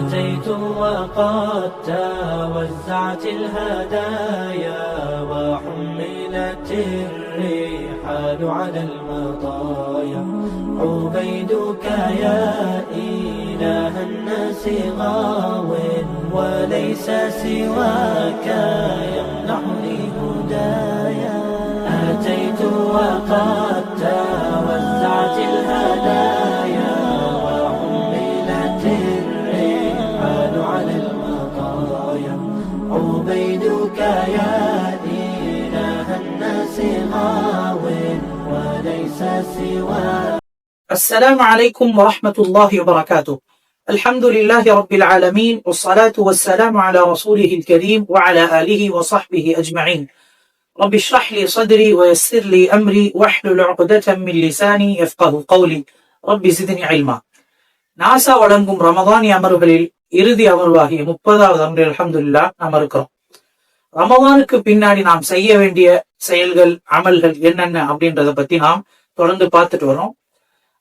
أتيت وقد توزعت الهدايا وحملت الرحال على المطايا عبيدك يا إله الناس غاو وليس سواك يمنحني هدايا أتيت وقد توزعت الهدايا وحملت الرحال على المطايا عبيدك يا إله الناس غاو وليس سواك. السلام عليكم ورحمة الله وبركاته. الحمد لله رب العالمين والصلاة والسلام على رسوله الكريم وعلى آله وصحبه أجمعين. رب اشرح لي صدري ويسر لي أمري واحلل عقدة من لساني يفقه قولي. رب زدني علما. NASA வழங்கும் ரமதானி அமர்வுகளில் இறுதி அமர்வாகிய 30வது அமர்வில் அல்ஹம்துலில்லாஹ் நாம் இருக்கிறோம். ரமதானுக்கு பின்னாடி நாம் செய்ய வேண்டிய செயல்கள் அமல்கள் என்னென்ன அப்படின்றத பத்தி நாம் தொடர்ந்து பார்த்துட்டு வரோம்.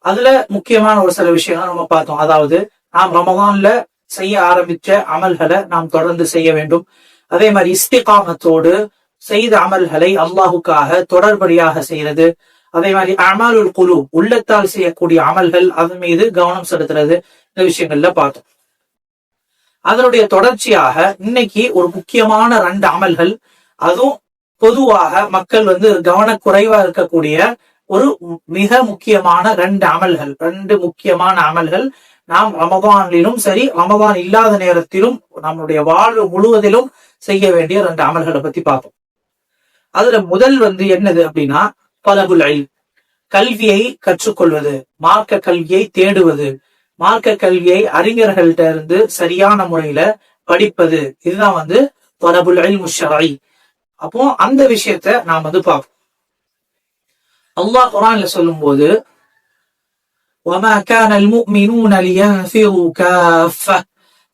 அதுல முக்கியமான ஒரு சில விஷயங்கள் நம்ம பார்த்தோம். அதாவது நாம் ரமதான்ல செய்ய ஆரம்பிச்ச அமல்களை நாம் தொடர்ந்து செய்ய வேண்டும். அதே மாதிரி இஸ்திகாமத்தோடு செய்த அமல்களை அல்லாஹுக்காக தொடர்படியாக செய்யறது. அதே மாதிரி அமாலுல் குலூப் உள்ளத்தால் செய்யக்கூடிய அமல்கள் அதன் மீது கவனம் செலுத்துறது. இந்த விஷயங்கள்ல பார்த்தோம். அதனுடைய தொடர்ச்சியாக இன்னைக்கு ஒரு முக்கியமான 2 அமல்கள், அதுவும் பொதுவாக மக்கள் கவனக்குறைவா இருக்கக்கூடிய ஒரு மிக முக்கியமான 2 முக்கியமான அமல்கள் நாம் ரமதானிலும் சரி ரமதான் இல்லாத நேரத்திலும் நம்முடைய வாழ்வு முழுவதிலும் செய்ய வேண்டிய 2 அமல்களை பத்தி பார்ப்போம். அதுல முதல் என்னது அப்படின்னா தலபுல் இல்ம், கல்வியை கற்றுக்கொள்வது, மார்க்க கல்வியை தேடுவது, மார்க்க கல்வியை அறிஞர்கள்ட்ட இருந்து சரியான முறையில படிப்பது. இதுதான் தலபுல் இல்ம் ஷர்ஈ. அப்போ அந்த விஷயத்த நாம் பார்ப்போம். அல்லாஹ் குர்ஆன்ல சொல்லும்போது وَمَا كَانَ الْمُؤْمِنُونَ لِيَنْفِرُوا كَافَّةً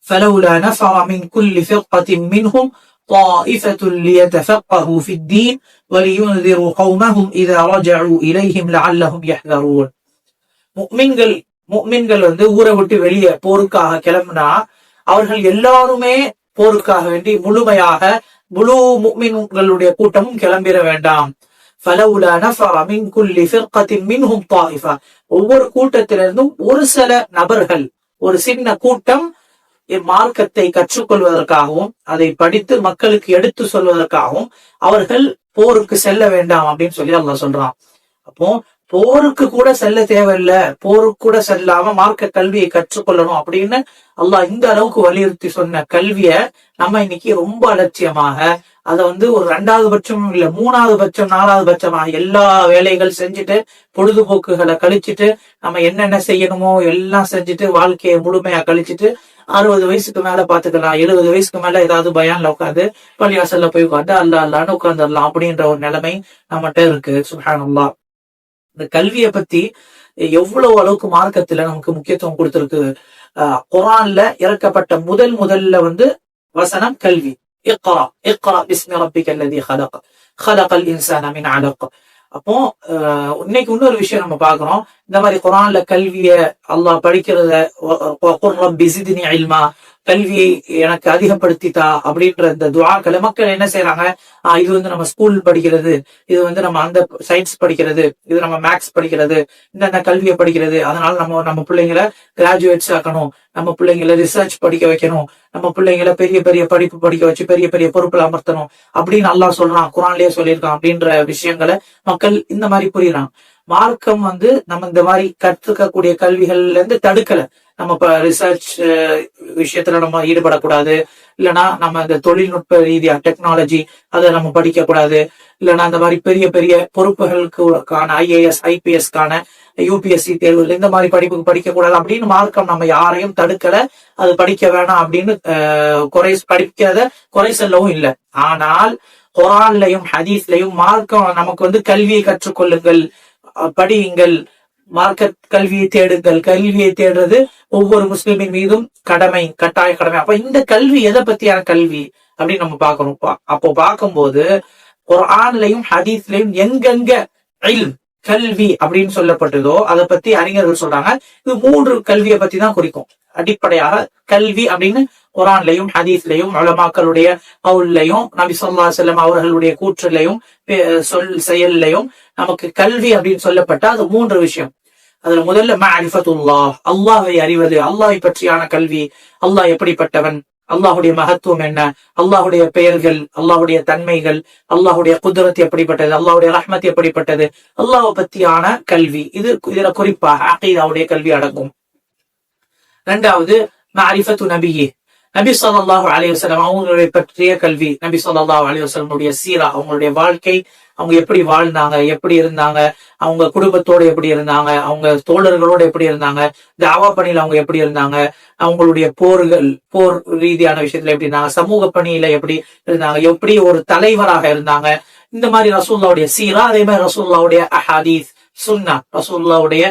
فَلَوْلَا نَفَرَ مِنْ كُلِّ فِرْقَةٍ مِنْهُمْ طَائِفَةٌ لِيَتَفَقَّهُوا فِي الدِّينِ وَلِيُنْذِرُوا قَوْمَهُمْ إِذَا رَجَعُوا إِلَيْهِمْ لَعَلَّهُمْ يَحْذَرُونَ. முஃமின்கள் ஊரை விட்டு வெளியே போருக்காக கிளம்பினா அவர்கள் எல்லாருமே போருக்காக வேண்டி முழு முஃமின்களுடைய கூட்டமும் கிளம்பிட வேண்டாம். فَلَوْلَا نَفَرَ مِنْ كُلِّ فِرْقَةٍ مِنْهُمْ طَائِفَةٌ, ஒவ்வொரு கூட்டத்திலிருந்தும் ஒரு சில நபர்கள், ஒரு சின்ன கூட்டம் மார்க்கத்தை கற்றுக்கொள்வதற்காகவும் அதை படித்து மக்களுக்கு எடுத்து சொல்வதற்காகவும் அவர்கள் போருக்கு செல்ல வேண்டாம் அப்படின்னு சொல்லி அல்லாஹ் சொல்றான். அப்போ போருக்கு கூட செல்ல தேவையில்லை, போருக்கு கூட செல்லாம மார்க்க கல்வியை கற்றுக்கொள்ளணும் அப்படின்னு அல்லாஹ் இந்த அளவுக்கு வலியுறுத்தி சொன்ன கல்விய நம்ம இன்னைக்கு ரொம்ப அலட்சியமாக அதை ஒரு 2வது பட்சம் இல்ல 3வது பட்சம் 4வது பட்சமாக எல்லா வேலைகள் செஞ்சுட்டு பொழுதுபோக்குகளை கழிச்சுட்டு நம்ம என்னென்ன செய்யணுமோ எல்லாம் செஞ்சுட்டு வாழ்க்கையை முழுமையா கழிச்சுட்டு 60 வயசுக்கு மேல பாத்துக்கலாம், 70 வயசுக்கு மேல ஏதாவது பயான்ல உட்காந்து பள்ளிவாசல்ல போய் உட்காந்து அல்லான்னு உட்காந்துடலாம் அப்படின்ற ஒரு நிலைமை நம்மகிட்ட இருக்கு. சுப்ஹானல்லாஹ். இந்த கல்வியை பத்தி எவ்வளவு அளவுக்கு மார்க்கத்துல நமக்கு முக்கியத்துவம் கொடுத்திருக்கு. குர்ஆன்ல இறக்கப்பட்ட முதல்ல வசனம் கல்வி. இக்ரா பிஸ்மி ரப்பிக்கல் லதீ ஹலக் ஹலகல் இன்சான மின் அலக். அப்போ இன்னைக்கு இன்னொரு விஷயம் நம்ம பாக்குறோம். இந்த மாதிரி குர்ஆன்ல கல்விய அல்லாஹ் படிக்கிறத வகுர் ரப்பி ஸித்னி இல்மா, கல்வியை எனக்கு அதிகப்படுத்தித்தா அப்படின்ற இந்த துஆக்களை மக்கள் என்ன செய்யறாங்க, இது நம்ம ஸ்கூல் படிக்கிறது, இது நம்ம அந்த சயின்ஸ் படிக்கிறது, இது நம்ம மேக்ஸ் படிக்கிறது, இந்த கல்வியை படிக்கிறது, அதனால நம்ம பிள்ளைங்களை கிராஜுவேட்ஸ் ஆக்கணும், நம்ம பிள்ளைங்களை ரிசர்ச் படிக்க வைக்கணும், நம்ம பிள்ளைங்களை பெரிய பெரிய படிப்பு படிக்க வச்சு பெரிய பெரிய பொறுப்புல அமர்த்தணும் அப்படின்னு அல்லாஹ் சொல்றான், குர்ஆன்லயே சொல்லியிருக்கான் அப்படின்ற விஷயங்களை மக்கள் இந்த மாதிரி புரியுறாங்க. மார்க்கம் நம்ம இந்த மாதிரி கற்றுக்கக்கூடிய கல்விகள்ல இருந்து தடுக்கல. நம்ம இப்ப ரிசர்ச் விஷயத்துல நம்ம ஈடுபடக்கூடாது, இல்லைன்னா நம்ம இந்த தொழில்நுட்ப ரீதியா டெக்னாலஜி அதை நம்ம படிக்க கூடாது, இல்லைன்னா இந்த மாதிரி பெரிய பெரிய பொறுப்புகளுக்கான IAS IPS UPSC தேர்வுகள் இந்த மாதிரி படிப்புக்கு படிக்க கூடாது அப்படின்னு மார்க்கம் நம்ம யாரையும் தடுக்கல. அது படிக்க வேணாம் அப்படின்னு படிக்கிறத குறை சொல்லவும் இல்லை. ஆனால் குர்ஆன்லயும் ஹதீஸ்லயும் மார்க்கம் நமக்கு கல்வியை கற்றுக்கொள்ளுங்கள், படியுங்கள், மார்க்க கல்வியை தேடுங்கள். கல்வியை தேடுறது ஒவ்வொரு முஸ்லிமின் மீதும் கட்டாய கடமை. அப்ப இந்த கல்வி எதை பத்தியான கல்வி அப்படின்னு நம்ம பாக்கணும். அப்போ பார்க்கும்போது குர்ஆன்லயும் ஹதீஸ்லயும் எங்கெங்க கல்வி அப்படின்னு சொல்லப்பட்டதோ அதை பத்தி அறிஞர்கள் சொல்றாங்க இது 3 கல்வியை பத்தி தான் குறிக்கும். அடிப்படையாக கல்வி அப்படின்னு குரான்லயும் ஹதீஸ்லயும் உலமாக்களுடைய கவுல்லையும் நபி ஸல்லல்லாஹு அலைஹி வஸல்லம் அவர்களுடைய கூற்றிலையும் செயல்லையும் நமக்கு கல்வி அப்படின்னு சொல்லப்பட்ட அது 3 விஷயம். அதுல முதல்ல மஅரிஃபத்துல்லாஹ், அல்லாஹ்வை அறிவது, அல்லாஹ்வை பற்றியான கல்வி, அல்லாஹ் எப்படிப்பட்டவன், அல்லாஹுடைய மகத்துவம் என்ன, அல்லாஹுடைய பெயர்கள், அல்லாஹுடைய தன்மைகள், அல்லாஹுடைய குத்ரத் எப்படிப்பட்டது, அல்லாஹுடைய ரஹ்மத் எப்படிப்பட்டது, அல்லாஹ் பத்தியான கல்வி. இதுல குறிப்பாக அகீதாவுடைய கல்வி அடங்கும். 2வது மஅரிஃபத்து நபியே, நபி ஸல்லல்லாஹு அலைஹி வஸல்லம் அவங்களுடைய பற்றிய கல்வி, நபி ஸல்லல்லாஹு அலைஹி வஸல்லமுடைய சீரா, அவங்களுடைய வாழ்க்கை, அவங்க எப்படி வாழ்ந்தாங்க, எப்படி இருந்தாங்க, அவங்க குடும்பத்தோடு எப்படி இருந்தாங்க, அவங்க தோழர்களோடு எப்படி இருந்தாங்க, தாவா பணியில அவங்க எப்படி இருந்தாங்க, அவங்களுடைய போர் ரீதியான விஷயத்துல எப்படி இருந்தாங்க, சமூக பணியில எப்படி இருந்தாங்க, எப்படி ஒரு தலைவராக இருந்தாங்க. இந்த மாதிரி ரசூலுல்லாஹ்வுடைய சீரா, அதே மாதிரி ரசூலுல்லாஹ்வுடைய அஹாதீஸ் சுன்னா, ரசூலுல்லாஹ்வுடைய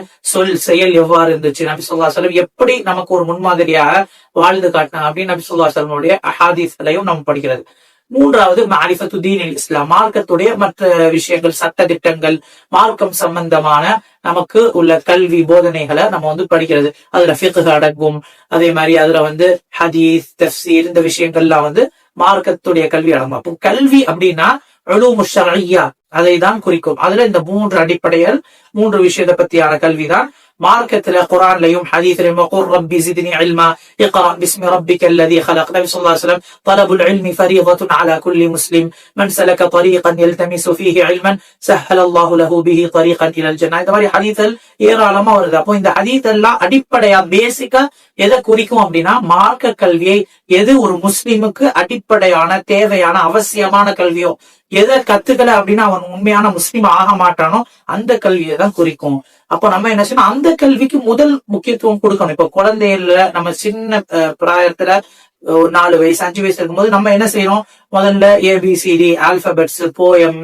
செயல் எவ்வாறு இருந்துச்சு, நபி ஸல்லல்லாஹு அலைஹி வஸல்லம் எப்படி நமக்கு ஒரு முன்மாதிரியாக வாழ்ந்து காட்டினாங்க அப்படின்னு நபி ஸல்லல்லாஹு அலைஹி வஸல்லமுடைய அஹாதீஸ்களையும் நம்ம படிக்கிறது. 3வது மஅரிஃபத்து தீனில் இஸ்லாம், மார்க்கத்துடைய மற்ற விஷயங்கள், சட்ட திட்டங்கள், மார்க்கம் சம்பந்தமான நமக்கு உள்ள கல்வி போதனைகளை நம்ம படிக்கிறது. அதுல ஃபிக்ஹ் அடங்கும். அதே மாதிரி அதுல ஹதீஸ், தஃப்சீர், இந்த விஷயங்கள்லாம் மார்க்கத்துடைய கல்வி அடங்கும். அப்போ கல்வி அப்படின்னா உலூமு ஷர்இய்யா அதை தான் குறிக்கும். அதுல இந்த 3 அடிப்படைகள், 3 விஷயத்தை பத்தியான கல்விதான் மார்க்கத்துல குர்ஆன்லயும் ஹதீஸ்லயும் வகுர் ரப்பி ஜித்னி இல்மா இக்ரா பிஸ்மி ரப்பிக்கல்லதீ خلق. நபி ஸல்லல்லாஹு அலைஹி வஸல்லம் தலபுல் இல்மி ஃபரீதத்துன் அலா குல்லி முஸ்லிம் மன் சலக தரீகன் யல்தமிசு ஃபீஹி இல்மன் ஸஹ்ஹலல்லாஹு லஹு பிஹி தரீகன் இலல் ஜன்னah. இந்த மாதிரி ஹதீஸ்கள் ஏராளமா வருது. அப்போ இந்த ஹதீஸ் எல்லாம் அடிப்படையா பேசிக்கா எதை குறிக்கும் அப்படின்னா மார்க்க கல்வியை, எது ஒரு முஸ்லிமுக்கு அடிப்படையான தேவையான அவசியமான கல்வியோ, எதை கத்துக்கல அப்படின்னா அவன் உண்மையான முஸ்லீம் ஆக மாட்டானோ அந்த கல்வியை தான் குறிக்கும். அப்ப நம்ம என்ன செய்யணும், அந்த கல்விக்கு முதல் முக்கியத்துவம் கொடுக்கணும். இப்ப குழந்தைகள நம்ம சின்ன பிராயத்துல ஒரு 4 வயசு 5 வயசு இருக்கும்போது நம்ம என்ன செய்யறோம், முதல்ல ABCD, ஆல்பபெட்ஸ், போயம்,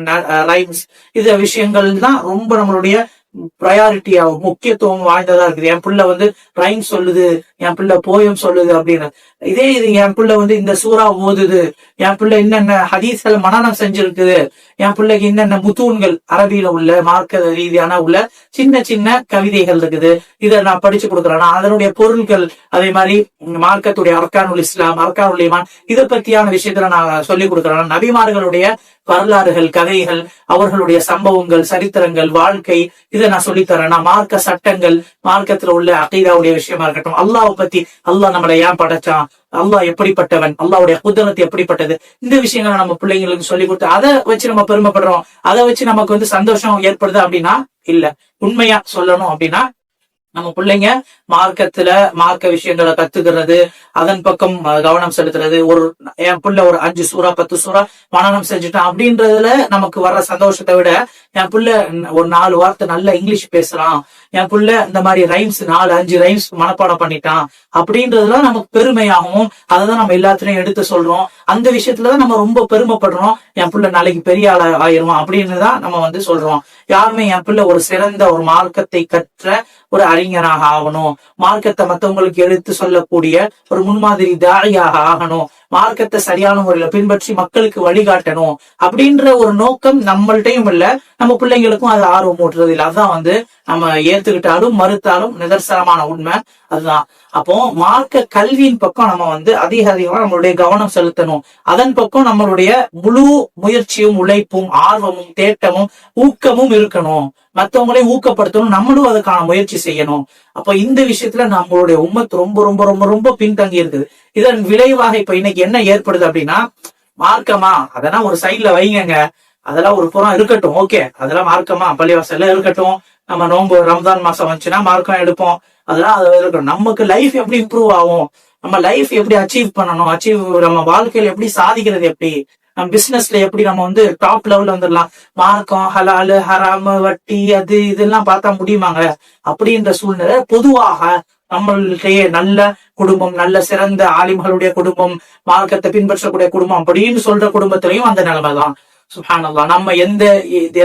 ரைம்ஸ், இந்த விஷயங்கள் தான் ரொம்ப நம்மளுடைய ப்ரையாரிட்டியா முக்கியத்துவம் வாய்ந்ததா இருக்குது. என் பிள்ளை ரைம் சொல்லுது, என் பிள்ளை போயம் சொல்லுது அப்படின்னு. இதே இது என் பிள்ளை இந்த சூறா ஓதுது, என் பிள்ளை என்னென்ன ஹதீஸ்கள் மனனம் செஞ்சிருக்குது, என் பிள்ளைக்கு என்னென்ன முத்தூன்கள் அரபியில உள்ள மார்க்க ரீதியான உள்ள சின்ன சின்ன கவிதைகள் இருக்குது, இதை நான் படிச்சு கொடுக்குறேன்னா அதனுடைய பொருள்கள், அதே மாதிரி மார்க்கத்துடைய அர்கானுல் இஸ்லாம், அர்கானுல் ஈமான், இதை பத்தியான விஷயத்துல நான் சொல்லிக் கொடுக்குறேன். நபிமார்களுடைய வரலாறுகள், கதைகள், அவர்களுடைய சம்பவங்கள், சரித்திரங்கள், வாழ்க்கை, இதை நான் சொல்லித்தரேன். நான் மார்க்க சட்டங்கள், மார்க்கத்துல உள்ள அகீதாவுடைய விஷயமா இருக்கட்டும், அல்லாஹ் பத்தி, அல்லாஹ் நம்மளை ஏன் படைச்சான், அல்லாஹ் எப்படிப்பட்டவன், அல்லாஹ்வுடைய குத்ரத் எப்படிப்பட்டது, இந்த விஷயங்களை நம்ம பிள்ளைங்களுக்கு சொல்லி கொடுத்து அதை வச்சு நம்ம பெருமைப்படுறோம், அதை வச்சு நமக்கு சந்தோஷம் ஏற்படுது அப்படின்னா இல்ல. உண்மையா சொல்லணும் அப்படின்னா நம்ம பிள்ளைங்க மார்க்கத்துல மார்க்க விஷயங்களை கத்துக்கிறது, அதன் பக்கம் கவனம் செலுத்துறது, என் பிள்ளை ஒரு 5 சூறா 10 சூறா மனனம் செஞ்சுட்டான் அப்படின்றதுல நமக்கு வர்ற சந்தோஷத்தை விட, என் பிள்ளை ஒரு 4 வார்த்தை நல்ல இங்கிலீஷ் பேசுறான், என் பிள்ளை இந்த மாதிரி ரைம்ஸ் 4-5 ரைம்ஸ் மனப்பாடம் பண்ணிட்டான் அப்படின்றதுலாம் நமக்கு பெருமையாகவும், அதைதான் நம்ம எல்லாத்துலயும் எடுத்து சொல்றோம். அந்த விஷயத்துலதான் நம்ம ரொம்ப பெருமைப்படுறோம். என் பிள்ளை நாளைக்கு பெரிய ஆள ஆயிரும் அப்படின்னு தான் நம்ம சொல்றோம். யாருமே என் பிள்ளை ஒரு சிறந்த ஒரு மார்க்கத்தை கற்ற ஒரு அறிஞராக ஆகணும், மார்க்கத்தை மத்தவங்களுக்கு எடுத்து சொல்லக்கூடிய ஒரு முன்மாதிரி தாயாக ஆகணும், மார்க்கத்தை சரியான முறையில பின்பற்றி மக்களுக்கு வழிகாட்டணும் அப்படின்ற ஒரு நோக்கம் நம்மள்டையும் இல்ல, நம்ம பிள்ளைங்களுக்கும் அது ஆர்வம் ஊட்டுறது இல்லை. அதான் நம்ம ஏத்துக்கிட்டாலும் மறுத்தாலும் நிதர்சனமான உண்மை அதுதான். அப்போ மார்க்க கல்வியின் பக்கம் நம்ம அதிகமா நம்மளுடைய கவனம் செலுத்தணும். அதன் பக்கம் நம்மளுடைய முழு முயற்சியும், உழைப்பும், ஆர்வமும், தேட்டமும், ஊக்கமும் இருக்கணும். மற்றவங்களையும் ஊக்கப்படுத்தணும், நம்மளும் அதுக்கான முயற்சி செய்யணும். அப்ப இந்த விஷயத்துல நம்மளுடைய உம்மத் ரொம்ப ரொம்ப ரொம்ப ரொம்ப பின்தங்கி இருக்குது. இதன் விளைவாக இப்ப இன்னைக்கு என்ன ஏற்படுது அப்படின்னா, மார்க்கமா அதெல்லாம் ஒரு சைட்ல வைங்க, அதெல்லாம் ஒரு புறம் இருக்கட்டும், ஓகே, அதெல்லாம் மார்க்கமா பள்ளிவாசல்ல இருக்கட்டும், நம்ம நோன்பு ரம்ஜான் மாசம் வந்துச்சுன்னா மார்க்கம் எடுப்போம், அதெல்லாம் அது இருக்கட்டும். நமக்கு லைஃப் எப்படி இம்ப்ரூவ் ஆகும், நம்ம லைஃப் எப்படி அச்சீவ் பண்ணணும், நம்ம வாழ்க்கையில எப்படி சாதிக்கிறது, எப்படி நம்ம பிசினஸ்ல எப்படி நம்ம டாப் லெவல்ல வந்துடலாம், மார்க்கம், ஹலாலு, ஹராமு, வட்டி, அது இதெல்லாம் பார்த்தா முடியுமாங்க? அப்படின்ற சூழ்நிலை பொதுவாக நம்மளுடைய நல்ல குடும்பம், நல்ல சிறந்த ஆலிம்களுடைய குடும்பம், மார்க்கத்தை பின்பற்றக்கூடிய குடும்பம் அப்படின்னு சொல்ற குடும்பத்திலையும் அந்த நிலைமைதான். சுப்ஹானல்லாஹ். நம்ம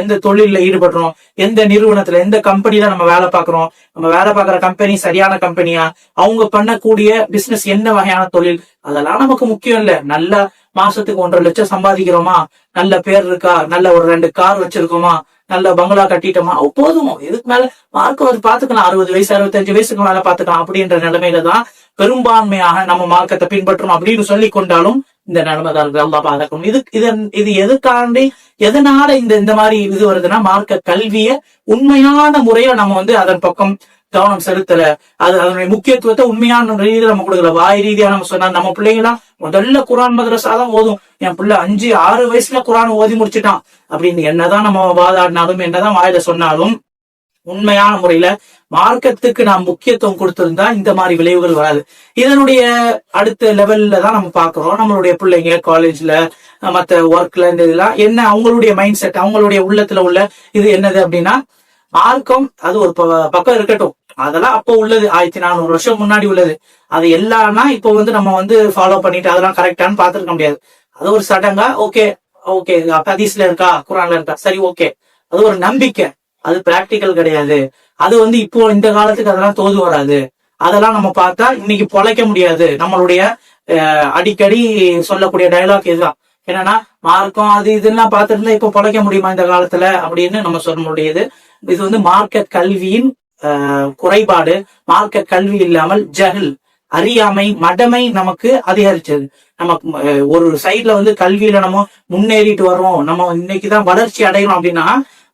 எந்த தொழில்ல ஈடுபடுறோம், எந்த நிறுவனத்துல, எந்த கம்பெனில நம்ம வேலை பார்க்கிறோம், நம்ம வேலை பார்க்கிற கம்பெனி சரியான கம்பெனியா, அவங்க பண்ணக்கூடிய பிசினஸ் என்ன வகையான தொழில், அதெல்லாம் நமக்கு முக்கியம் இல்ல. நல்ல மாசத்துக்கு 1.5 லட்சம் சம்பாதிக்கிறோமா, நல்ல பேர் இருக்கா, நல்ல ஒரு 2 கார் வச்சிருக்கோமா, நல்ல பங்களா கட்டிட்டோமா, போதும். இதுக்கு மேல மார்க்கம் பாத்துக்கலாம். 60 வயசு 65 வயசுக்கு மேல பாத்துக்கலாம் அப்படின்ற நிலைமையில தான் பெரும்பான்மையாக நம்ம மார்க்கத்தை பின்பற்றோம் அப்படின்னு சொல்லி கொண்டாலும் இந்த நிலைமை தான் இருக்கு. அல்லாஹ் பாதுகாக்கணும். இது எதுக்காண்டி எதனால இந்த மாதிரி இது வருதுன்னா, மார்க்க கல்விய உண்மையான முறையில நம்ம அதன் பக்கம் கவனம் செலுத்தல. அதனுடைய முக்கியத்துவத்தை உண்மையான ரீதியில நம்ம கொடுக்கல. வாய் ரீதியா நம்ம சொன்னா, நம்ம பிள்ளைங்களாம் முதல்ல குரான் மதரசா தான் ஓதும். என் பிள்ளை 5-6 வயசுல குரான் ஓதி முடிச்சுட்டான் அப்படின்னு என்னதான் நம்ம வாதாடினாலும், என்னதான் வாயில சொன்னாலும், உண்மையான முறையில மார்க்கத்துக்கு நாம் முக்கியத்துவம் கொடுத்திருந்தா இந்த மாதிரி விளைவுகள் வராது. இதனுடைய அடுத்த லெவல்ல தான் நம்ம பாக்குறோம். நம்மளுடைய பிள்ளைங்க காலேஜ்ல, மத்த ஒர்க்ல, இந்த இதெல்லாம் என்ன அவங்களுடைய மைண்ட் செட், அவங்களுடைய உள்ளத்துல உள்ள இது என்னது அப்படின்னா, மார்க்கம் அது ஒரு பக்கம் இருக்கட்டும், அதெல்லாம் அப்போ உள்ளது, 1400 வருஷம் முன்னாடி உள்ளது. அது எல்லாம்னா இப்போ நம்ம ஃபாலோ பண்ணிட்டு அதெல்லாம் கரெக்டான்னு பாத்துருக்க முடியாது. அது ஒரு சடங்கா, ஓகே ஹதீஸ்ல இருக்கா, குரான்ல இருக்கா, சரி ஓகே, அது ஒரு நம்பிக்கை, அது பிராக்டிக்கல் கிடையாது. அது இப்போ இந்த காலத்துக்கு அதெல்லாம் தோது வராது. அதெல்லாம் நம்ம பார்த்தா இன்னைக்கு பொழைக்க முடியாது. நம்மளுடைய அடிக்கடி சொல்லக்கூடிய டயலாக் இதுதான். என்னன்னா, மார்க்கம் அது இதெல்லாம் பார்த்துட்டு இப்ப பொழைக்க முடியுமா இந்த காலத்துல அப்படின்னு நம்ம சொல்ல முடியுது. இது மார்க்க கல்வியின் குறைபாடு. மார்க்க கல்வி இல்லாமல் ஜஹல், அறியாமை, மடமை நமக்கு அதிகரிச்சது. நமக்கு ஒரு சைட்ல கல்வியில நம்ம முன்னேறிட்டு வர்றோம், நம்ம இன்னைக்குதான் வளர்ச்சி அடையணும் அப்படின்னா,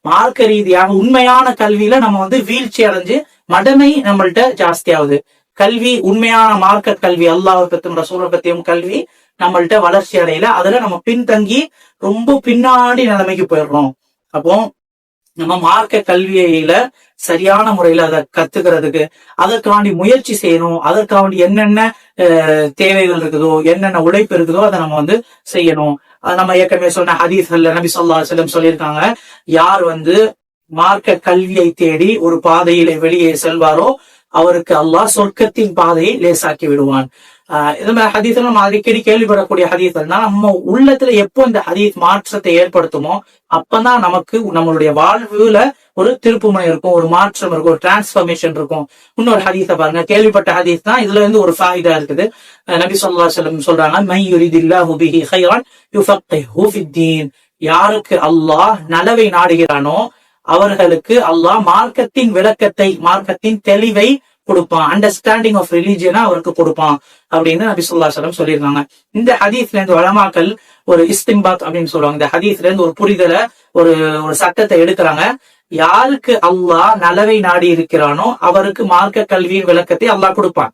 மார்க்க ரீதியாக உண்மையான கல்வியில நம்ம வீழ்ச்சி அடைஞ்சு மடமை நம்மள்ட்ட ஜாஸ்தி ஆகுது. கல்வி, உண்மையான மார்க்க கல்வி, அல்லாஹ் பத்தியும் ரசூலை பத்தியும் கல்வி நம்மள்ட்ட வளர்ச்சி அடையல. அதுல நம்ம பின்தங்கி ரொம்ப பின்னாடி நிலைமைக்கு போயிடுறோம். அப்போ நம்ம மார்க்க கல்வியில சரியான முறையில அதை கத்துக்கிறதுக்கு அதற்காண்டி முயற்சி செய்யணும். அதற்காண்டி என்னென்ன தேவைகள் இருக்குதோ, என்னென்ன உழைப்பு இருக்குதோ அதை நம்ம செய்யணும். நம்ம ஏற்கனவே சொன்ன ஹதீஸ்ல நபி ஸல்லல்லாஹு அலைஹி வஸல்லம் சொல்லியிருக்காங்க, யார் மார்க்க கல்வியை தேடி ஒரு பாதையிலே வெளியே செல்வாரோ அவருக்கு அல்லாஹ் சொர்க்கத்தின் பாதையை லேசாக்கி விடுவான். இது மாதிரி ஹதீஸ் நம்ம அடிக்கடி கேள்விப்படக்கூடிய ஹதீஸ்னா, நம்ம உள்ளத்துல எப்போ இந்த ஹதீஸ் மாற்றத்தை ஏற்படுத்துமோ அப்பதான் நமக்கு நம்மளுடைய வாழ்வுல ஒரு திருப்புமுனை இருக்கும், ஒரு மாற்றம் இருக்கும், ஒரு டிரான்ஸ்பர்மேஷன் இருக்கும். இன்னொரு ஹதீஸை பாருங்க, கேள்விப்பட்ட ஹதீஸ் தான், இதுல ஒரு ஃபாயிதா இருக்குது. நபி ஸல்லல்லாஹு அலைஹி வஸல்லம் சொல்றாங்க, மை யுரிதில்லாஹு பிஹி கைரன் யுஃபக்கிஹு ஃபித்தீன். யாருக்கு அல்லாஹ் நலவை நாடுகிறானோ அவர்களுக்கு அல்லாஹ் மார்க்கத்தின் விளக்கத்தை, மார்க்கத்தின் தெளிவை கொடுப்பான், அண்டர்ஸ்டாண்டிங் ஆஃப் ரிலீஜியனா அவருக்கு கொடுப்பான் அப்படின்னு நபி ஸல்லல்லாஹு அலைஹி வஸல்லம் சொல்லியிருக்காங்க. இந்த ஹதீஸ்ல இருந்து உலமாக்கள் ஒரு இஸ்திம்பாத் அப்படின்னு சொல்லுவாங்க. இந்த ஹதீஸ்ல இருந்து ஒரு புரிதலை, ஒரு சட்டத்தை எடுக்கிறாங்க. யாருக்கு அல்லாஹ் நலவை நாடி இருக்கிறானோ அவருக்கு மார்க்க கல்வியின் விளக்கத்தை அல்லாஹ் கொடுப்பான்.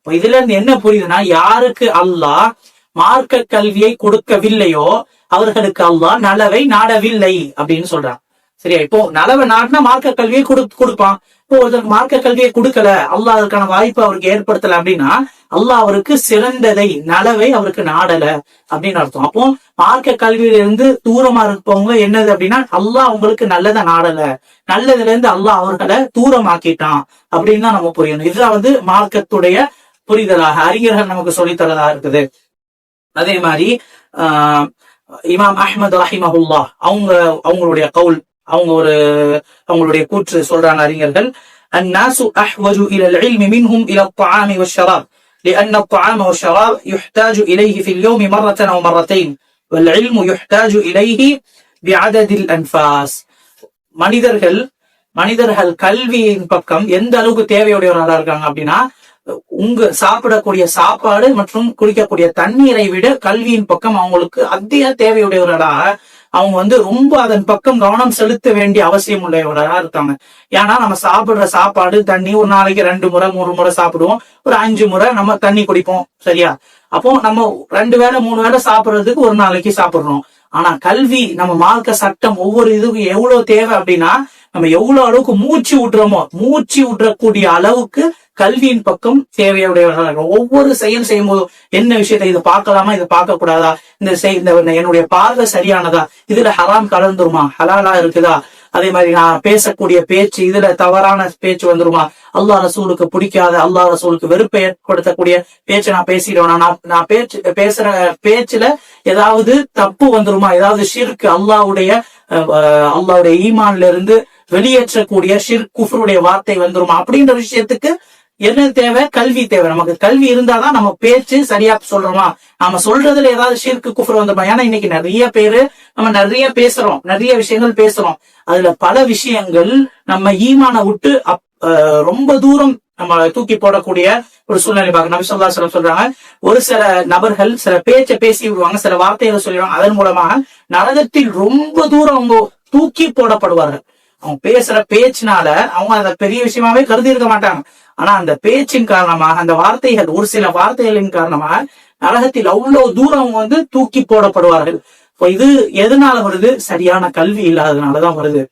இதுல இருந்து என்ன புரியுதுன்னா, யாருக்கு அல்லாஹ் மார்க்க கல்வியை கொடுக்கவில்லையோ அவர்களுக்கு அல்லாஹ் நலவை நாடவில்லை அப்படின்னு சொல்றான். சரியா? இப்போ நலவை நாடினா மார்க்க கல்வியை கொடுப்பான். இப்போ ஒருத்தருக்கு மார்க்க கல்வியை கொடுக்கல, அல்லாஹ் அதற்கான வாய்ப்பு அவருக்கு ஏற்படுத்தல அப்படின்னா, அல்லாஹ் அவருக்கு சிறந்ததை, நலவை அவருக்கு நாடல அப்படின்னு அர்த்தம். அப்போ மார்க்க கல்வியிலிருந்து தூரமா இருப்பவங்க என்னது அப்படின்னா, அல்லாஹ் அவங்களுக்கு நல்லதை நாடல, நல்லதுல இருந்து அல்லாஹ் அவர்களை தூரமாக்கிட்டான் அப்படின்னு தான் நம்ம புரியணும். இதுதான் மார்க்கத்துடைய புரிதலாக அறிஞர்கள் நமக்கு சொல்லித்தரதா இருக்குது. அதே மாதிரி இமாம் அஹ்மது ரஹிமஹுல்லாஹ் அவங்களுடைய கவுல், அவங்களுடைய கூற்று சொல்றாங்க அறிஞர்கள், الناس أحوج إلى العلم منهم إلى الطعام والشراب لأن الطعام والشراب يحتاج إليه في اليوم مرة أو مرتين والعلم يحتاج إليه بعدد الأنفاس. மனிதர்கள் கல்வியின் பக்கம் எந்த அளவுக்கு தேவையுடையவர்களா இருக்காங்க அப்படின்னா, சாப்பிடக்கூடிய சாப்பாடு மற்றும் குடிக்கக்கூடிய தண்ணீரை விட கல்வியின் பக்கம் அவங்களுக்கு அதிக தேவையுடையவர்களாக, அவங்க ரொம்ப அதன் பக்கம் கவனம் செலுத்த வேண்டிய அவசியம் உள்ளவர்களாக இருக்காங்க. ஏன்னா நம்ம சாப்பிடுற சாப்பாடு, தண்ணி ஒரு நாளைக்கு 2 முறை 3 முறை சாப்பிடுவோம், ஒரு 5 முறை நம்ம தண்ணி குடிப்போம். சரியா? அப்போ நம்ம 2 வேளை 3 வேளை சாப்பிடுறதுக்கு ஒரு நாளைக்கு சாப்பிடுறோம். ஆனா கல்வி, நம்ம மார்க்க சட்டம் ஒவ்வொரு இதுக்கும் எவ்வளவு தேவை அப்படின்னா, நம்ம எவ்வளவு அளவுக்கு மூச்சு விடுறோமோ, மூச்சு விடக்கூடிய அளவுக்கு கல்வியின் பக்கம் தேவையுடையவர்கள். ஒவ்வொரு செயல் செய்யும் போதும் என்ன விஷயத்தை, இதை பார்க்கலாமா, இதை பார்க்க கூடாதா, இந்த என்னுடைய பார்வை சரியானதா, இதுல ஹராம் கலந்துருமா, ஹலாலா இருக்குதா, அதே மாதிரி நான் பேசக்கூடிய பேச்சு இதுல தவறான பேச்சு வந்துருமா, அல்லாஹ் ரசூலுக்கு பிடிக்காத, அல்லாஹ் ரசூலுக்கு வெறுப்பை ஏற்படுத்தக்கூடிய பேச்சு நான் பேசிடுவேன், நான் பேசுற பேச்சுல ஏதாவது தப்பு வந்துருமா, ஏதாவது ஷிர்க் அல்லாஹ்வுடைய ஈமான்ல இருந்து வெளியேற்றக்கூடிய ஷிர்க் குஃப்ருடைய வார்த்தை வந்துருமா, அப்படின்ற விஷயத்துக்கு என்ன தேவை? கல்வி தேவை. நமக்கு கல்வி இருந்தாதான் நம்ம பேச்சு சரியா சொல்றோமா, நாம சொல்றதுல ஏதாவது ஷிர்க் குஃப்ர் வந்துருமா. ஏன்னா இன்னைக்கு நிறைய பேரு நம்ம நிறைய பேசுறோம், நிறைய விஷயங்கள் பேசுறோம், அதுல பல விஷயங்கள் நம்ம ஈமான விட்டு ரொம்ப தூரம் நம்ம தூக்கி போடக்கூடிய ஒரு சூழ்நிலை பார்க்க நபி ஸல்லல்லாஹு அலைஹி வஸல்லம் சொல்றாங்க, ஒரு சில நபர்கள் சில பேச்சை பேசி விடுவாங்க, சில வார்த்தைகளை சொல்லிடுவாங்க, அதன் மூலமாக நரகத்தில் ரொம்ப தூரம் அவங்க தூக்கி போடப்படுவார்கள். அவங்க பேசுற பேச்சினால அவங்க அதை பெரிய விஷயமாவே கருதி இருக்க மாட்டாங்க. ஆனா அந்த பேச்சின் காரணமாக, அந்த வார்த்தைகள், ஒரு சில வார்த்தைகளின் காரணமாக நரகத்தில் அவ்வளவு தூரம் அவங்க தூக்கி போடப்படுவார்கள். இது எதனால வருது? சரியான கல்வி இல்லாததுனாலதான் வருது.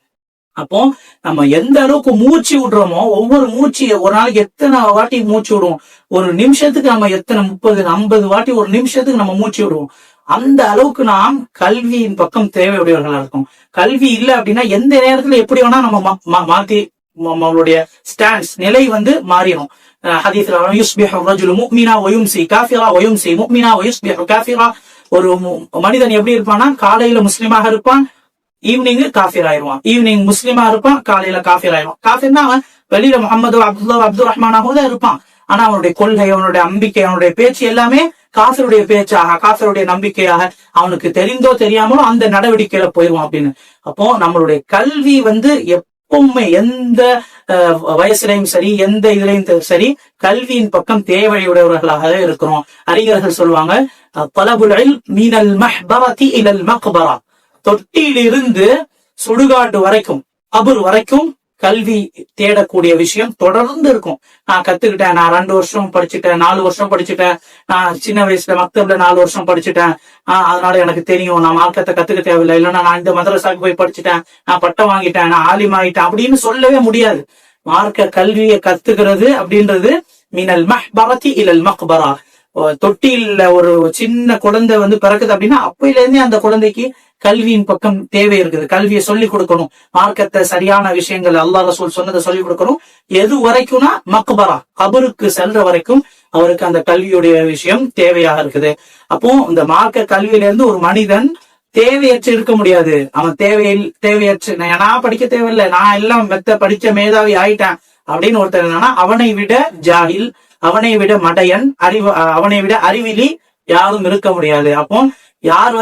அப்போ நம்ம எந்த அளவுக்கு மூச்சு விடுறோமோ, ஒவ்வொரு மூச்சு ஒரு நாளைக்கு எத்தனை வாட்டி மூச்சு விடுவோம், ஒரு நிமிஷத்துக்கு நம்ம எத்தனை 30-50 வாட்டி ஒரு நிமிஷத்துக்கு நம்ம மூச்சு விடுவோம். அந்த அளவுக்கு நாம் கல்வியின் பக்கம் தேவையுடையவர்களா இருக்கும். கல்வி இல்லை அப்படின்னா எந்த நேரத்துல எப்படி வேணா நம்ம மாத்தி நம்மளுடைய ஸ்டாண்ட்ஸ் நிலை மாறிடும். ஹதீஸ்ல யுஸ்பிஹு ரஜுலு முஃமினா வ யும்சி காஃபிரா வ யும்சி முஃமினா வ யுஸ்பிஹு காஃபிரா. ஒரு மனிதன் எப்படி இருப்பான்னா, காலையில முஸ்லிமாக இருப்பான், ஈவினிங் காஃபிர் ஆயிடுவான், ஈவினிங் முஸ்லிமா இருப்பான், காலையில காஃபிர் ஆயிடுவான். காஃபிர்னா அவன் வெளியில முகமது அப்துல் ரஹ்மானாகவும் தான் இருப்பான், ஆனா அவனுடைய கொள்கை, அவனுடைய நம்பிக்கை, அவனுடைய பேச்சு எல்லாமே காஃபிருடைய பேச்சாக, காஃபிருடைய நம்பிக்கையாக, அவனுக்கு தெரிந்தோ தெரியாமலோ அந்த நடவடிக்கையில போயிடுவான் அப்படின்னு. அப்போ நம்மளுடைய கல்வி எப்பவுமே எந்த வயசுலையும் சரி, எந்த இதுலையும் சரி, கல்வியின் பக்கம் தேவையுடையவர்களாக இருக்கிறோம். அறிஞர்கள் சொல்லுவாங்க, தலபுல் இல்ம் மினல் மஹ்பரதி இலல் மக்பரா. தொட்டியிலிருந்து சுடுகாடு வரைக்கும், கபர் வரைக்கும் கல்வி தேடக்கூடிய விஷயம் தொடர்ந்து இருக்கும். நான் கத்துக்கிட்டேன், நான் 2 வருஷம் படிச்சுட்டேன், 4 வருஷம் படிச்சுட்டேன், நான் சின்ன வயசுல மக்தப்ல 4 வருஷம் படிச்சுட்டேன், அதனால எனக்கு தெரியும், நான் மார்க்கத்தை கத்துக்க தேவையில்லை, இல்லைன்னா நான் இந்த மதரசாக்கு போய் படிச்சுட்டேன், நான் பட்டம் வாங்கிட்டேன், நான் ஆலிம் ஆகிட்டேன் அப்படின்னு சொல்லவே முடியாது. மார்க்க கல்வியை கத்துக்கிறது அப்படின்றது மினல் மஹ்பரதி இலல் மக்பரா. தொட்டியில ஒரு சின்ன குழந்தை பிறக்குது அப்படின்னா அப்பையில இருந்தே அந்த குழந்தைக்கு கல்வியின் பக்கம் தேவை இருக்குது. கல்வியை சொல்லிக் கொடுக்கணும், மார்க்கத்தை சரியான விஷயங்கள் அல்லாஹ் ரசூல் சொன்னதை சொல்லிக் கொடுக்கணும். எது வரைக்கும்னா மக்பரா, கபருக்கு செல்ற வரைக்கும் அவருக்கு அந்த கல்வியுடைய விஷயம் தேவையாக இருக்குது. அப்போ இந்த மார்க்க கல்வியில இருந்து ஒரு மனிதன் தேவையற்று இருக்க முடியாது. அவன் தேவையற்று நான் படிக்க தேவையில்லை, நான் எல்லாம் படிச்ச மேதாவி ஆயிட்டேன் அப்படின்னு ஒருத்தர் என்னன்னா, அவனை விட ஜாஹில், அவனை விட மடையன், அவனை விட அறிவிலி யாரும் இருக்க முடியாது. அப்போ யார்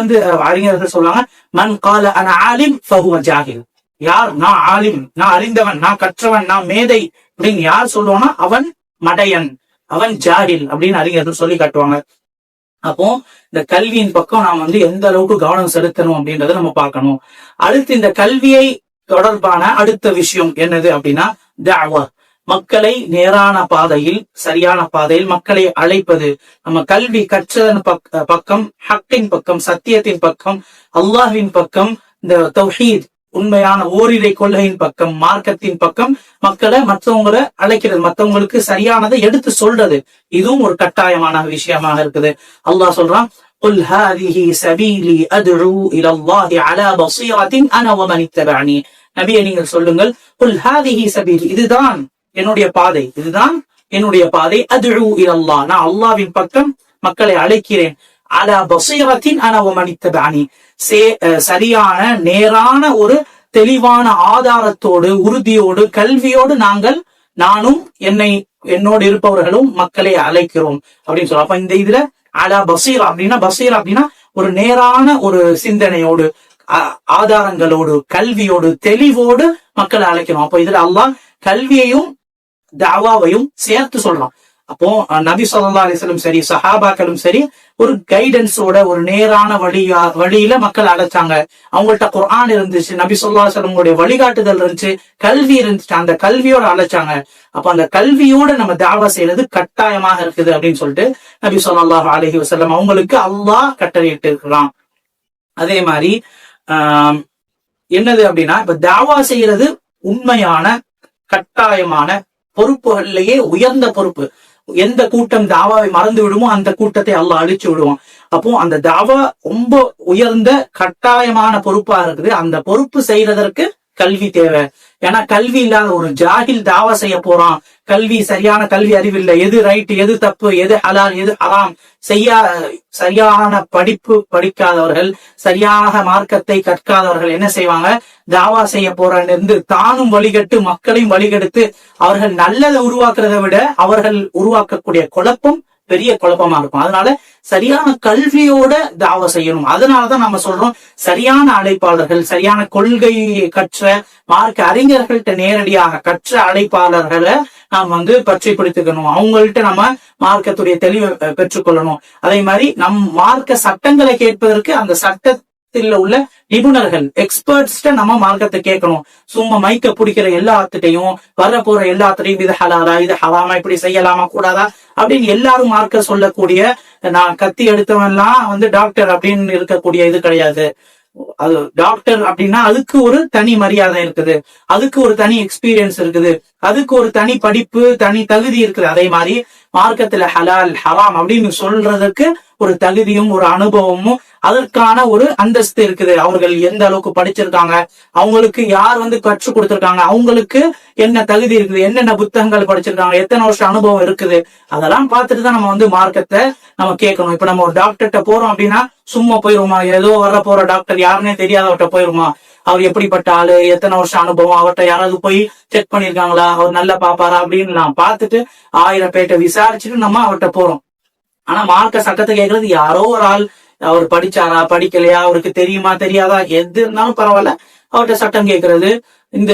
அறிஞர்கள் சொல்லுவாங்க, மன் கால அன ஆலிம் ஃபஹுவ ஜாஹில். யார் நான் ஆலிம், நான் அறிந்தவன், நான் கற்றவன், நான் மேதை அப்படின்னு யார் சொல்லுவானா அவன் மடையன், அவன் ஜாஹில் அப்படின்னு அறிஞர்கள் சொல்லி காட்டுவாங்க. அப்போ இந்த கல்வியின் பக்கம் நாம் எந்த அளவுக்கு கவனம் செலுத்தணும் அப்படின்றத நம்ம பார்க்கணும். அடுத்து இந்த கல்வியை தொடர்பான அடுத்த விஷயம் என்னது அப்படின்னா தஅவா. மக்களை நேரான பாதையில், சரியான பாதையில் மக்களை அழைப்பது. நம்ம கல்வி கற்றதன் பக்கம், ஹக்கின் பக்கம், சத்தியத்தின் பக்கம், அல்லாஹ்வின் பக்கம், இந்த தௌஹீத் உண்மையான ஓரிரை கொள்கையின் பக்கம், மார்க்கத்தின் பக்கம் மக்களை மற்றவங்களை அழைக்கிறது, மற்றவங்களுக்கு சரியானதை எடுத்து சொல்றது, இதுவும் ஒரு கட்டாயமான விஷயமாக இருக்குது. அல்லாஹ் சொல்றான், قل هذه سبيلي أدعو إلى الله على بصيرة أنا ومن اتبعني. நபியே நீங்கள் சொல்லுங்கள், قل هذه سبيلي, இதுதான் என்னுடைய பாதை, இதுதான் என்னுடைய பாதை, அத்உ இலல்லாஹ், நான் அல்லாஹ்வின் பக்கம் மக்களை அழைக்கிறேன், அலா பஸீரத்தின் அன வ மன் இத்தபஅனி, சரியான நேரான ஒரு தெளிவான ஆதாரத்தோடு, உறுதியோடு, கல்வியோடு நானும் என்னோடு இருப்பவர்களும் மக்களை அழைக்கிறோம் அப்படின்னு சொல்ல. அப்ப இந்த இதுல அலா பஸீரா அப்படின்னா ஒரு நேரான ஒரு சிந்தனையோடு, ஆதாரங்களோடு, கல்வியோடு, தெளிவோடு மக்களை அழைக்கணும். அப்போ இதுல அல்லாஹ் கல்வியையும் தஅவாவையும் சேர்த்து சொல்றான். அப்போ நபி ஸல்லல்லாஹு அலைஹி வஸல்லம் சரி, சஹாபாக்களும் சரி, ஒரு கைடன்ஸோட ஒரு நேரான வழியில மக்கள் அழைச்சாங்க. அவங்கள்ட்ட குர்ஆன் இருந்துச்சு, நபி ஸல்லல்லாஹு அலைஹி வஸல்லம் வழிகாட்டுதல் இருந்துச்சு, கல்வி இருந்துச்சு, அந்த கல்வியோட அழைச்சாங்க. அப்ப அந்த கல்வியோட நம்ம தஅவா செய்யறது கட்டாயமாக இருக்குது அப்படின்னு சொல்லிட்டு நபி ஸல்லல்லாஹு அலைஹி வஸல்லம் அவங்களுக்கு அல்லாஹ் கட்டளையிட்டு இருக்கிறான். அதே மாதிரி என்னது அப்படின்னா, இப்ப தஅவா செய்யறது உண்மையான கட்டாயமான பொறுப்புகளிலேயே உயர்ந்த பொறுப்பு. எந்த கூட்டம் தாவாவை மறந்து விடுமோ அந்த கூட்டத்தை அல்லாஹ் அழிச்சு விடுவான். அப்போ அந்த தாவா ரொம்ப உயர்ந்த கட்டாயமான பொறுப்பா இருக்குது. அந்த பொறுப்பு செய்யறதற்கு கல்வி தேவை. ஏன்னா கல்வி இல்லாத ஒரு ஜாகில் தாவா செய்ய போறான், கல்வி சரியான கல்வி அறிவில்லை, எது ரைட் எது தப்பு எது ஹலால் எது ஹராம் சரியான படிப்பு படிக்காதவர்கள், சரியாக மார்க்கத்தை கற்காதவர்கள் என்ன செய்வாங்க, தாவா செய்ய போறன்னு தானும் வழிகட்டு மக்களையும் வழிகெடுத்து அவர்கள் நல்லதை உருவாக்குறதை விட அவர்கள் உருவாக்கக்கூடிய குழப்பம் பெரிய குழப்பமா இருக்கும். அதனால சரியான கல்வியோட தாவா செய்யணும். அதனாலதான் நம்ம சொல்றோம், சரியான அழைப்பாளர்கள், சரியான கொள்கை கற்ற மார்க்க அறிஞர்கள்ட்ட நேரடியாக கற்ற அழைப்பாளர்களை நாம் பற்றி பிடித்துக்கணும். அவங்கள்ட்ட நம்ம மார்க்கத்துடைய தெளிவை பெற்றுக்கொள்ளணும். அதே மாதிரி நம் மார்க்க சட்டங்களை கேட்பதற்கு அந்த சட்டத்தில் உள்ள நிபுணர்கள் எக்ஸ்பர்ட்ஸ்ட நம்ம மார்க்கத்தை கேட்கணும். சும்மா மைக்க பிடிக்கிற எல்லாத்துட்டையும் வர போற எல்லாத்துட்டையும் இது ஹலாலா இது ஹராமா இப்படி செய்யலாமா கூடாதா அப்படின்னு எல்லாரும் மார்க்க சொல்லக்கூடிய, நான் கத்தி எடுத்தவன்லாம் டாக்டர் அப்படின்னு இருக்கக்கூடிய இது கிடையாது. அது டாக்டர் அப்படின்னா அதுக்கு ஒரு தனி மரியாதை இருக்குது, அதுக்கு ஒரு தனி எக்ஸ்பீரியன்ஸ் இருக்குது, அதுக்கு ஒரு தனி படிப்பு தனி தகுதி இருக்குது. அதே மாதிரி மார்க்கத்துல ஹலால் ஹராம் அப்படின்னு சொல்றதுக்கு ஒரு தகுதியும் ஒரு அனுபவமும் அதற்கான ஒரு அந்தஸ்து இருக்குது. அவர்கள் எந்த அளவுக்கு படிச்சிருக்காங்க, அவங்களுக்கு யார் கற்றுக் கொடுத்திருக்காங்க, அவங்களுக்கு என்ன தகுதி இருக்குது, என்னென்ன புத்தகங்கள் படிச்சிருக்காங்க, எத்தனை வருஷம் அனுபவம் இருக்குது, அதெல்லாம் பார்த்துட்டு தான் நம்ம மார்க்கத்தை நம்ம கேட்கணும். இப்ப நம்ம ஒரு டாக்டர்கிட்ட போறோம் அப்படின்னா சும்மா போயிருமா, ஏதோ வர போற டாக்டர் யாருன்னே தெரியாதவர்கிட்ட போயிருமா, அவர் எப்படிப்பட்ட ஆளு, எத்தனை வருஷம் அனுபவம், அவர்கிட்ட யாராவது போய் செக் பண்ணிருக்காங்களா, அவர் நல்லா பாப்பாரா அப்படின்னு நான் பார்த்துட்டு 1000 பேர்ட்ட விசாரிச்சுட்டு நம்ம அவர்கிட்ட போறோம். ஆனா மார்க்க சட்டத்தை கேட்கறது யாரோ ஒரு ஆள், அவர் படிச்சாரா படிக்கலையா, அவருக்கு தெரியுமா தெரியாதா, எது இருந்தாலும் பரவாயில்ல அவர்கிட்ட சட்டம் கேட்கறது.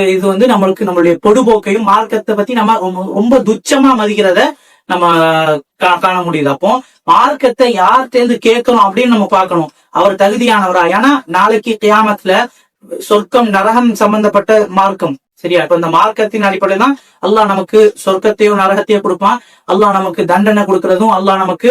இது நம்மளுக்கு நம்மளுடைய பொடுபோக்கையும் மார்க்கத்தை பத்தி நம்ம ரொம்ப துச்சமா மதிக்கிறத நம்ம காண முடியுது. அப்போ மார்க்கத்தை யார்கிட்ட கேட்கணும் அப்படின்னு நம்ம பார்க்கணும், அவர் தகுதியானவரா. ஏன்னா நாளைக்கு கியாமத்துல சொர்க்கம் நரகம் சம்பந்தப்பட்ட மார்க்கம் சரியா. இப்ப இந்த மார்க்கத்தின் அடிப்படையில் தான் அல்லாஹ் நமக்கு சொர்க்கத்தையோ நரகத்தையோ கொடுப்பான். அல்லாஹ் நமக்கு தண்டனை கொடுக்கறதும் அல்லாஹ் நமக்கு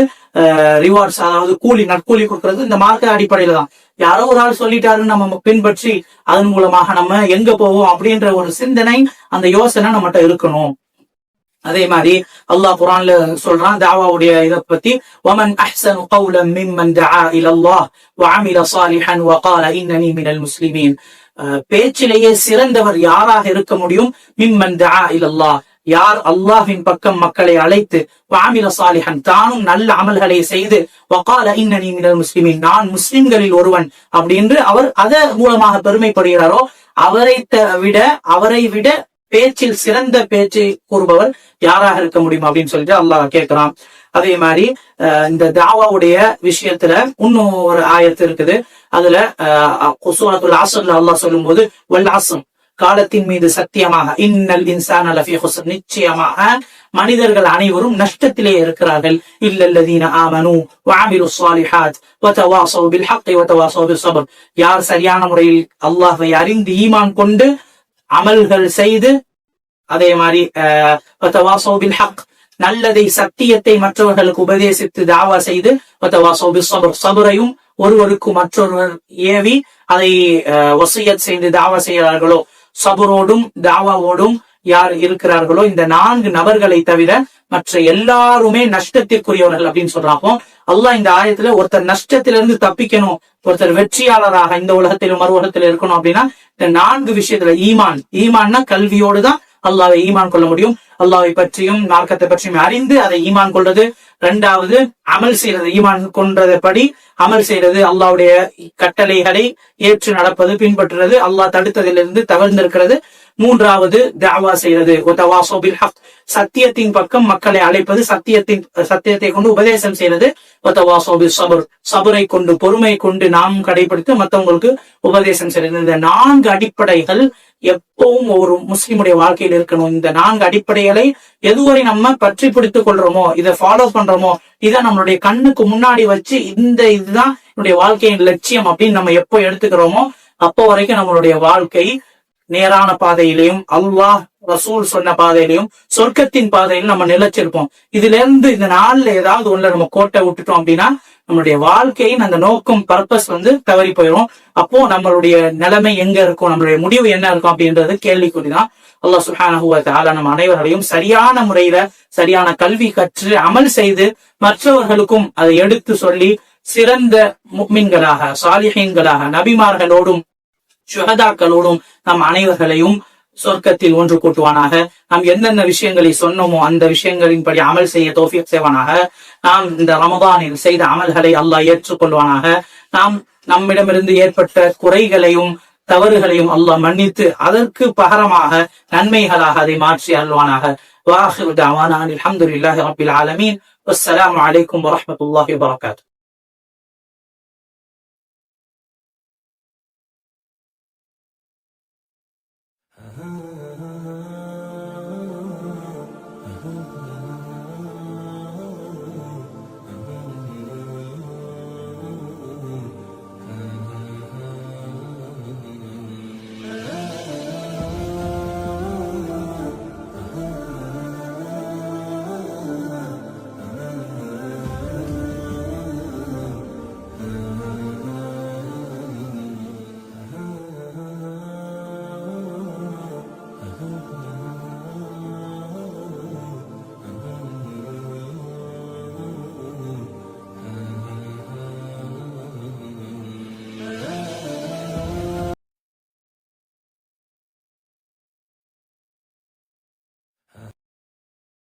ரிவார்ட்ஸ் அதாவது நற்கூலி கொடுக்கறதும் இந்த மார்க்க அடிப்படையில தான். யாரோ ஒரு ஆள் சொல்லிட்டாருன்னு நம்ம பின்பற்றி அதன் மூலமாக நம்ம எங்க போவோம் அப்படின்ற ஒரு சிந்தனை அந்த யோசனை நம்மகிட்ட இருக்கணும். அதே மாதிரி அல்லாஹ் குர்ஆன்ல சொல்றான் தாவாவுடைய இத பத்தி, ومن احسن قولا ممن دعا الى الله وعمل صالحا وقال انني من المسلمين. பேச்சிலேயே சிறந்தவர் யாராக இருக்க முடியும், மிம்மன் தஆ இலல்லாஹ், யார் அல்லாஹ்வின் பக்கம் மக்களை அழைத்து, வஅமில சாலிஹன், தானும் நல்ல அமல்களை செய்து, வகால இன்னனி மினல் முஸ்லிமீன், நான் முஸ்லிம்களில் ஒருவன் அப்படின்னு அவர் அத மூலமாக பெருமைப்படுகிறாரோ, அவரை விட பேச்சில் சிறந்த பேச்சை கூறுபவர் யாராக இருக்க முடியும் அப்படின்னு சொல்லிட்டு அல்லாஹ் கேட்கிறான். அதே மாதிரி இந்த தாவாவுடைய விஷயத்துல இன்னும் ஒரு ஆயத்து இருக்குது. அதுல சூரத்துல் அஸ்ர்ல அல்லாஹ் சொல்லும் போது, வல் அஸ்ர், காலத்தின் மீது சத்தியமாக, இன்னல் இன்சான லஃபீ குஸ்ர், நிச்சயமாக மனிதர்கள் அனைவரும் நஷ்டத்திலே இருக்கிறார்கள், இல்லல்லதீன ஆமனு வஅமிலுஸ் ஸாலிஹாத் வதவாஸவ் பில் ஹக்கி வதவாஸவ் பிஸ் ஸப்ர், யார் சரியான முறையில் அல்லாஹ்வை அறிந்து ஈமான் கொண்டு அமல்கள் செய்து, அதே மாதிரி வதவாஸவ் பில் ஹக், நல்லதை சத்தியத்தை மற்றவர்களுக்கு உபதேசித்து தாவா செய்து, வதவாஸவ் பிஸ் ஸப்ர், ஸப்ரையும் ஒருவருக்கு மற்றொருவர் ஏவி அதை வசியத் செய்து தாவா செய்கிறார்களோ, சபுரோடும் தாவாவோடும் யார் இருக்கிறார்களோ, இந்த 4 நபர்களை தவிர மற்ற எல்லாருமே நஷ்டத்திற்குரியவர்கள் அப்படின்னு சொல்றாப்போ, அல்லாஹ் இந்த ஆயத்துல ஒருத்தர் நஷ்டத்திலிருந்து தப்பிக்கணும், ஒருத்தர் வெற்றியாளராக இந்த உலகத்திலும் மறு உலகத்தில் இருக்கணும் அப்படின்னா இந்த 4 விஷயத்துல ஈமான்னா கல்வியோடுதான் அல்லாஹ்வை ஈமான் கொள்ள முடியும். அல்லாஹ்வை பற்றியும் மார்க்கத்தை பற்றியும் அறிந்து அதை ஈமான் கொள்றது. 2வது அமல் செய்யறது, ஈமான் கொன்றதைப்படி அமல் செய்யறது, அல்லாஹ்வுடைய கட்டளைகளை ஏற்று நடப்பது, பின்பற்றுறது, அல்லாஹ் தடுத்ததிலிருந்து தவிர்ந்திருக்கிறது. 3வது தாவா செய்யறது, வதவாஸவ் பில் ஹக், சத்தியத்தின் பக்கம் மக்களை அழைப்பது, சத்தியத்தை கொண்டு உபதேசம் செய்யறது, வதவாஸவ் பிஸ் ஸப்ர், சபரை கொண்டு பொறுமை கொண்டு நாம் கடைபிடித்து மற்றவங்களுக்கு உபதேசம் செய்யறது. இந்த 4 அடிப்படைகள் எப்பவும் ஒரு முஸ்லிமுடைய வாழ்க்கையில் இருக்கணும். இந்த 4 அடிப்படைகளை எதுவரை நம்ம பற்றி பிடித்துக் கொள்றோமோ, இதை ஃபாலோ பண்றோமோ, இதை நம்மளுடைய கண்ணுக்கு முன்னாடி வச்சு இதுதான் என்னுடைய வாழ்க்கையின் லட்சியம் அப்படின்னு நம்ம எப்போ எடுத்துக்கிறோமோ அப்போ வரைக்கும் நம்மளுடைய வாழ்க்கை நேரான பாதையிலையும் அல்லாஹ் ரசூல் சொன்ன பாதையிலையும் சொர்க்கத்தின் பாதையிலும் நம்ம நிலைச்சிருப்போம். இதுல இருந்து இந்த 4ல ஏதாவது ஒண்ணுல நம்ம கோட்டை விட்டுட்டோம் அப்படின்னா நம்மளுடைய வாழ்க்கையின் அந்த நோக்கம் பர்பஸ் தவறி போயிடும். அப்போ நம்மளுடைய நிலைமை எங்க இருக்கும், நம்மளுடைய முடிவு என்ன இருக்கும் அப்படின்றது கேள்விக்குறிதான். அல்லாஹ் சுப்ஹானஹு வ தஆலா நம்ம அனைவர்களையும் சரியான முறையில சரியான கல்வி கற்று அமல் செய்து மற்றவர்களுக்கும் அதை எடுத்து சொல்லி சிறந்த முஃமின்களாக சாலிஹீன்களாக நபிமார்களோடும் சுஹதாக்களோடும் நம் அனைவர்களையும் சொர்க்கத்தில் ஒன்று கூட்டுவானாக. நாம் எந்தெந்த விஷயங்களை சொன்னோமோ அந்த விஷயங்களின்படி அமல் செய்ய தௌஃபீக் செய்வானாக. நாம் இந்த ரமதானில் செய்த அமல்களை அல்லாஹ் ஏற்றுக்கொள்வானாக. நம்மிடமிருந்து ஏற்பட்ட குறைகளையும் தவறுகளையும் அல்லாஹ் மன்னித்து அதற்கு பகரமாக நன்மைகளாக அதை மாற்றி அல்வானாக. வாஹிரு தஅவானா அல்ஹம்துலில்லாஹி ரப்பில் ஆலமீன். வஸ்ஸலாமு அலைக்கும் வரஹ்மத்துல்லாஹி வபரகாத்துஹு.